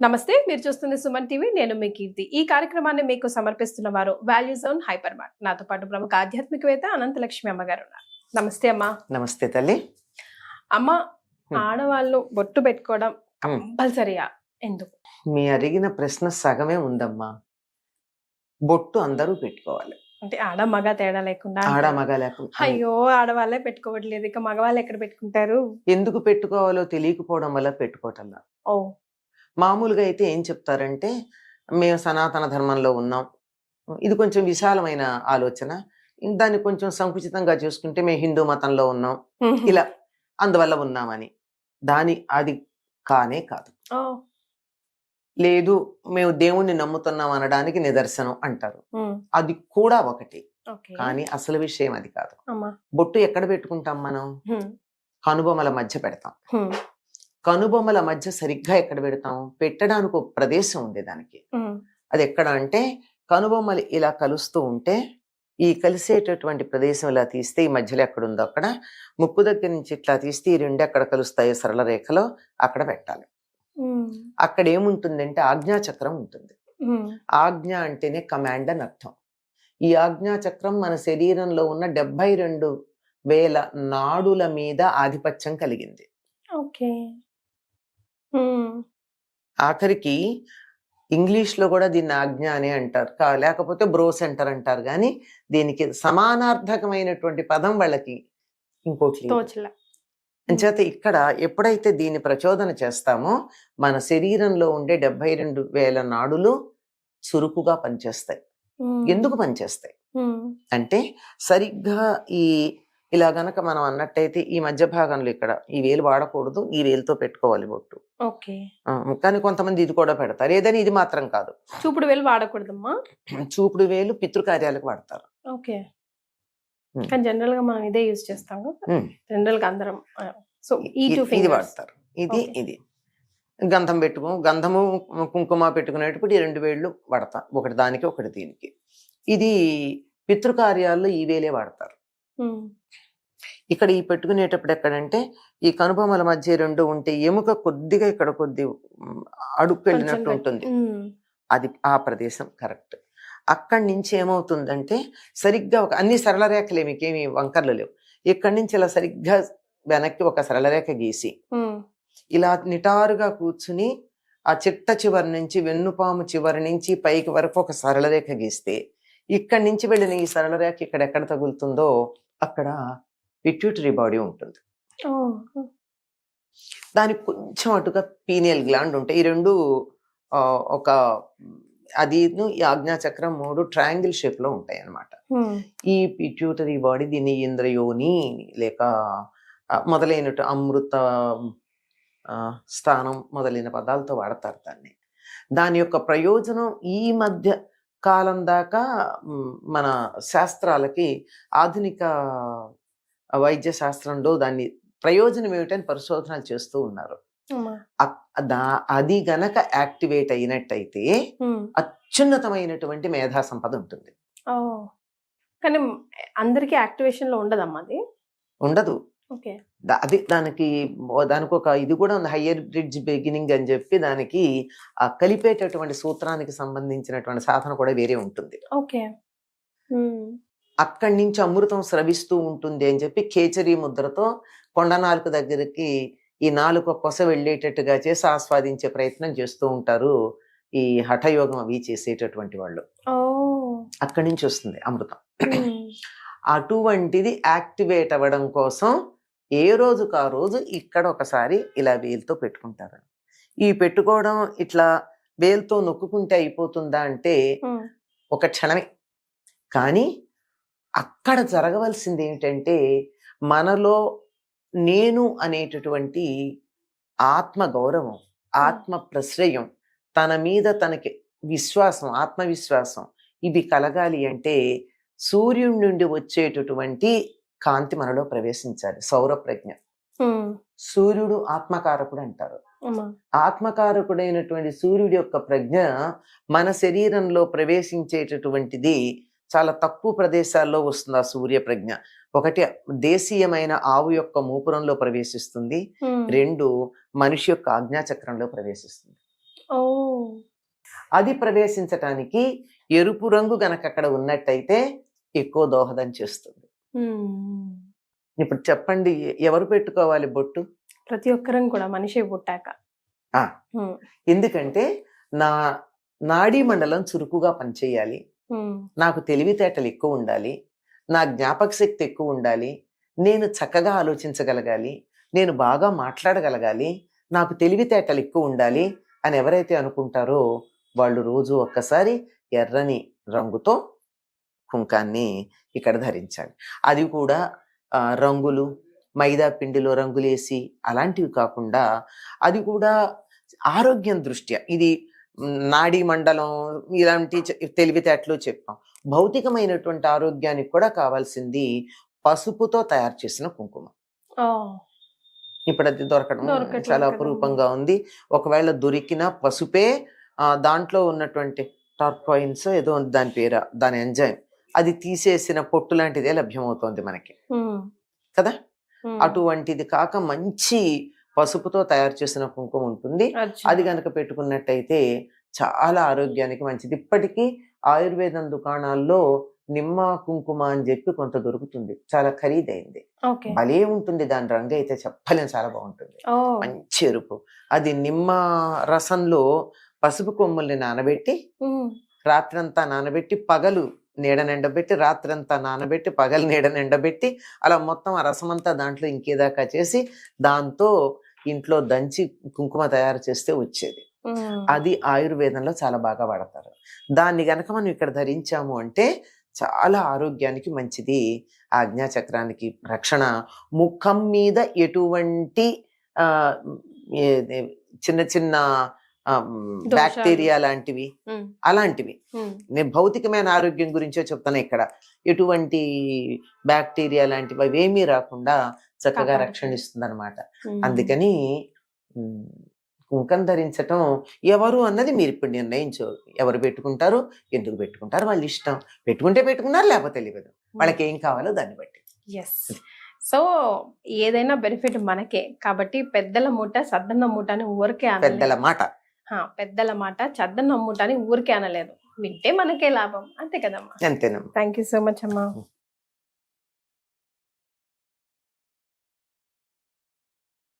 నమస్తే, మీరు చూస్తుంది సుమన్ టీవీ. నేను మీ కీర్తి. ఈ కార్యక్రమాన్ని మీకు సమర్పిస్తున్న వారు వాల్యూ జోన్ హైపర్ మార్ట్. నాతో పాటు ప్రముఖ ఆధ్యాత్మికవేత్త అనంతలక్ష్మి అమ్మగారు ఉన్నారు. నమస్తే అమ్మా. నమస్తే తల్లి. అమ్మ, ఆడవాళ్ళు బొట్టు పెట్టుకోవడం కంపల్సరీయా? ఎందుకు? మీ అడిగిన ప్రశ్న సగమే ఉందమ్మా. బొట్టు అందరూ పెట్టుకోవాలి, అంటే ఆడ మగ తేడా లేకుండా. ఆడ మగ లేకుండా. అయ్యో, ఆడవాళ్ళే పెట్టుకోవట్లేదు, ఇక మగవాళ్ళు ఎక్కడ పెట్టుకుంటారు? ఎందుకు పెట్టుకోవాలో తెలియకపోవడం వల్ల పెట్టుకోవటంలా. ఓ, మామూలుగా అయితే ఏం చెప్తారంటే, మేము సనాతన ధర్మంలో ఉన్నాం, ఇది కొంచెం విశాలమైన ఆలోచన, దాన్ని కొంచెం సంకుచితంగా చూసుకుంటే మేము హిందూ మతంలో ఉన్నాం, ఇలా అందువల్ల ఉన్నామని. అది కానే కాదు. లేదు మేము దేవుణ్ణి నమ్ముతున్నాం అనడానికి నిదర్శనం అంటారు, అది కూడా ఒకటి. కానీ అసలు విషయం అది కాదు. బొట్టు ఎక్కడ పెట్టుకుంటాం మనం? కనుబొమ్మల మధ్య పెడతాం. కనుబొమ్మల మధ్య సరిగ్గా ఎక్కడ పెడతాం? పెట్టడానికి ఒక ప్రదేశం ఉంది దానికి. అది ఎక్కడ అంటే, కనుబొమ్మలు ఇలా కలుస్తూ ఉంటే ఈ కలిసేటటువంటి ప్రదేశం ఇలా తీస్తే ఈ మధ్యలో ఎక్కడ ఉందో అక్కడ, ముక్కు దగ్గర నుంచి ఇట్లా తీస్తే ఈ రెండు ఎక్కడ కలుస్తాయో సరళ రేఖలో అక్కడ పెట్టాలి. అక్కడ ఏముంటుందంటే ఆజ్ఞాచక్రం ఉంటుంది. ఆజ్ఞ అంటేనే కమాండ్ అని అర్థం. ఈ ఆజ్ఞాచక్రం మన శరీరంలో ఉన్న 72,000 నాడుల మీద ఆధిపత్యం కలిగింది. ఆఖరికి ఇంగ్లీష్ లో కూడా దీన్ని ఆజ్ఞ అని అంటారు, లేకపోతే బ్రో సెంటర్ అంటారు. కానీ దీనికి సమానార్థకమైనటువంటి పదం వాళ్ళకి ఇంకోటి. అంచేత ఇక్కడ ఎప్పుడైతే దీన్ని ప్రచోదన చేస్తామో మన శరీరంలో ఉండే 72,000 నాడులు చురుకుగా పనిచేస్తాయి. ఎందుకు పనిచేస్తాయి అంటే, సరిగ్గా ఇలా గనక మనం అన్నట్టయితే ఈ మధ్య భాగంలో ఇక్కడ ఈ వేలు వాడకూడదు, ఈ వేలుతో పెట్టుకోవాలి బొట్టు. కానీ కొంతమంది ఇది కూడా పెడతారు. ఏదైనా ఇది మాత్రం కాదు. చూపుడు వేలు వాడకూడదమ్మా. చూపుడు వేలు పితృకార్యాలకు వాడతారు. కానీ జనరల్ గా మనం ఇదే యూజ్ చేస్తాం. జనరల్ గా అందరం ఇది వాడతారు. ఇది గంధం గంధము కుంకుమ పెట్టుకునేటప్పుడు ఈ 2 వేళ్ళు వాడతాం, ఒకటి దానికి ఒకటి దీనికి. ఇది పితృకార్యాల్లో ఈ వేలే వాడతారు. ఇక్కడ ఈ పెట్టుకునేటప్పుడు ఎక్కడంటే, ఈ కనుబొమ్మల మధ్య 2 ఉంటే ఎముక కొద్దిగా ఇక్కడ కొద్ది అడుగు వెళ్ళినట్టు ఉంటుంది, అది ఆ ప్రదేశం కరెక్ట్. అక్కడి నుంచి ఏమవుతుందంటే, సరిగ్గా అన్ని సరళ రేఖలే, మీకేమి వంకర్లు లేవు. ఇక్కడి నుంచి ఇలా సరిగ్గా వెనక్కి ఒక సరళ రేఖ గీసి ఇలా నిటారుగా కూర్చుని ఆ చిట్ట చివరి నుంచి వెన్నుపాము చివరి నుంచి పైకి వరకు ఒక సరళ రేఖ గీస్తే, ఇక్కడి నుంచి వెళ్ళిన ఈ సరళ రేఖ ఎక్కడ తగులుతుందో అక్కడ పిట్యూటరీ బాడీ ఉంటుంది. దానికి కొంచెం అటుగా పీనియల్ గ్లాండ్ ఉంటాయి. ఈ 2 ఒక అది ఈ ఆజ్ఞాచక్రం 3 ట్రయాంగిల్ షేప్ లో ఉంటాయి అన్నమాట. ఈ పిట్యూటరీ బాడీ దీన్ని ఇంద్రయోని లేక మొదలైనట్టు అమృత స్థానం మొదలైన పదాలతో వాడతారు దాన్ని. దాని యొక్క ప్రయోజనం ఈ మధ్య కాలం దాకా మన శాస్త్రాలకి, ఆధునిక వైద్య శాస్త్రంలో దాన్ని ప్రయోజనం ఏమిటని పరిశోధనలు చేస్తూ ఉన్నారు. అది గనక యాక్టివేట్ అయినట్టయితే అత్యున్నతమైనటువంటి మేధా సంపద ఉంటుంది. కానీ అందరికి యాక్టివేషన్ లో ఉండదమ్మా. అది ఉండదు. అది దానికి ఒక ఇది కూడా ఉంది, హయ్యర్ బ్రిడ్జ్ బిగినింగ్ అని చెప్పి. దానికి ఆ కలిపేటటువంటి సూత్రానికి సంబంధించినటువంటి సాధన కూడా వేరే ఉంటుంది. అక్కడి నుంచి అమృతం స్రవిస్తూ ఉంటుంది అని చెప్పి కేచరి ముద్రతో కొండనాలుక దగ్గరికి ఈ నాలుక కొస వెళ్ళేటట్టుగా చేసి ఆస్వాదించే ప్రయత్నం చేస్తూ ఉంటారు ఈ హఠయోగం అవి చేసేటటువంటి వాళ్ళు. అక్కడి నుంచి వస్తుంది అమృతం. అటువంటిది యాక్టివేట్ అవ్వడం కోసం ఏ రోజుకు ఆ రోజు ఇక్కడ ఒకసారి ఇలా వేలుతో పెట్టుకుంటారు. ఈ పెట్టుకోవడం ఇట్లా వేలుతో నొక్కుంటే అయిపోతుందా అంటే ఒక క్షణమే. కానీ అక్కడ జరగవలసింది ఏమిటంటే, మనలో నేను అనేటటువంటి ఆత్మ గౌరవం, ఆత్మ ప్రశ్రయం, తన మీద తనకి విశ్వాసం, ఆత్మవిశ్వాసం ఇవి కలగాలి అంటే సూర్యుడి నుండి వచ్చేటటువంటి కాంతి మనలో ప్రవేశించాలి. సౌర ప్రజ్ఞ. సూర్యుడు ఆత్మకారకుడు అంటారు. ఆత్మకారకుడైనటువంటి సూర్యుడి యొక్క ప్రజ్ఞ మన శరీరంలో ప్రవేశించేటటువంటిది చాలా తక్కువ ప్రదేశాల్లో వస్తుంది. ఆ సూర్య ప్రజ్ఞ ఒకటి దేశీయమైన ఆవు యొక్క మూపురంలో ప్రవేశిస్తుంది, 2 మనిషి యొక్క ఆజ్ఞాచక్రంలో ప్రవేశిస్తుంది. ఓ అది ప్రవేశించటానికి ఎరుపు రంగు గనక అక్కడ ఉన్నట్టయితే ఎక్కువ దోహదం చేస్తుంది. ఉమ్. ఇప్పుడు చెప్పండి, ఎవరు పెట్టుకోవాలి బొట్టు? ప్రతి ఒక్కరం కూడా మనిషి పుట్టాక. ఆ, ఉమ్. ఎందుకంటే నా నాడీ మండలం చురుకుగా పనిచేయాలి, ఉమ్. నాకు తెలివితేటలు ఎక్కువ ఉండాలి, నా జ్ఞాపక శక్తి ఎక్కువ ఉండాలి, నేను చక్కగా ఆలోచించగలగాలి, నేను బాగా మాట్లాడగలగాలి, నాకు తెలివితేటలు ఎక్కువ ఉండాలి అని ఎవరైతే అనుకుంటారో వాళ్ళు రోజు ఒక్కసారి ఎర్రని రంగుతో కుంకాన్ని ఇక్కడ ధరించాలి. అది కూడా రంగులు మైదా పిండిలో రంగులేసి అలాంటివి కాకుండా, అది కూడా ఆరోగ్యం దృష్ట్యా, ఇది నాడీ మండలం ఇలాంటి తెలివితేటలు చెప్పాం. భౌతికమైనటువంటి ఆరోగ్యానికి కూడా కావాల్సింది పసుపుతో తయారు చేసిన కుంకుమ. ఓ ఇప్పుడు అది దొరకడం దొరకట్లేదు చాలా కదమ్మా. అపురూపంగా ఉంది. ఒకవేళ దొరికిన పసుపే దాంట్లో ఉన్నటువంటి టర్పాయిన్స్ ఏదో ఉంది దాని పేరు, దాని ఎంజైమ్, అది తీసేసిన పొట్టు లాంటిదే లభ్యమవుతోంది మనకి ఉమ్. కదా. ఉమ్. అటువంటిది కాక మంచి పసుపుతో తయారు చేసిన కుంకుమ ఉంటుంది. అచ్చా. అది కనుక పెట్టుకున్నట్టయితే చాలా ఆరోగ్యానికి మంచిది. ఇప్పటికీ ఆయుర్వేదం దుకాణాల్లో నిమ్మ కుంకుమ అని చెప్పి కొంత దొరుకుతుంది, చాలా ఖరీదైంది, ఓకే. భలే ఉంటుంది. దాని రంగు అయితే చెప్పలేం, చాలా బాగుంటుంది, ఓ మంచి ఎరుపు. అది నిమ్మ రసంలో పసుపు కొమ్ముల్ని నానబెట్టి ఉమ్. రాత్రంతా నానబెట్టి పగలు నీడ నిండబెట్టి, రాత్రంతా నానబెట్టి పగలు నీడ నిండబెట్టి, అలా మొత్తం ఆ రసమంతా దాంట్లో ఇంకేదాకా చేసి దాంతో ఇంట్లో దంచి కుంకుమ తయారు చేస్తే వచ్చేది. ఉమ్. అది ఆయుర్వేదంలో చాలా బాగా వాడతారు. దాన్ని గనక మనం ఇక్కడ ధరించాము అంటే చాలా ఆరోగ్యానికి మంచిది, ఆజ్ఞాచక్రానికి రక్షణ. ముఖం మీద ఎటువంటి ఆ ఏ- చిన్న చిన్న దోషాలు. బ్యాక్టీరియా లాంటివి ఉమ్. అలాంటివి, ఉమ్. నేను భౌతికమైన ఆరోగ్యం గురించే చెప్తాను ఇక్కడ, ఎటువంటి బ్యాక్టీరియా లాంటివి అవేమీ రాకుండా చక్కగా కాపాడుతుంది. రక్షణ ఇస్తుంది అనమాట. ఉమ్. అందుకని ఉమ్, కుంకం ధరించటం ఎవరు అన్నది మీరు ఇప్పుడు నిర్ణయించు, ఎవరు పెట్టుకుంటారు, ఎందుకు పెట్టుకుంటారు, వాళ్ళ ఇష్టం. పెట్టుకుంటే పెట్టుకున్నారు, లేకపోతే తెలియదు, వాళ్ళకి ఏం కావాలో దాన్ని బట్టి. ఎస్. సో ఏదైనా బెనిఫిట్ మనకే కాబట్టి పెద్దల మూట సద్దన్న మూట అని ఊరికే పెద్దల అనలేదు. మాట. పెద్దల మాట చద్దన్న మూట అని ఊరికే అనలేదు, వింటే మనకే లాభం, అంతే కదమ్మా. అంతేనమ్మా. థ్యాంక్ యూ సో మచ్ అమ్మా.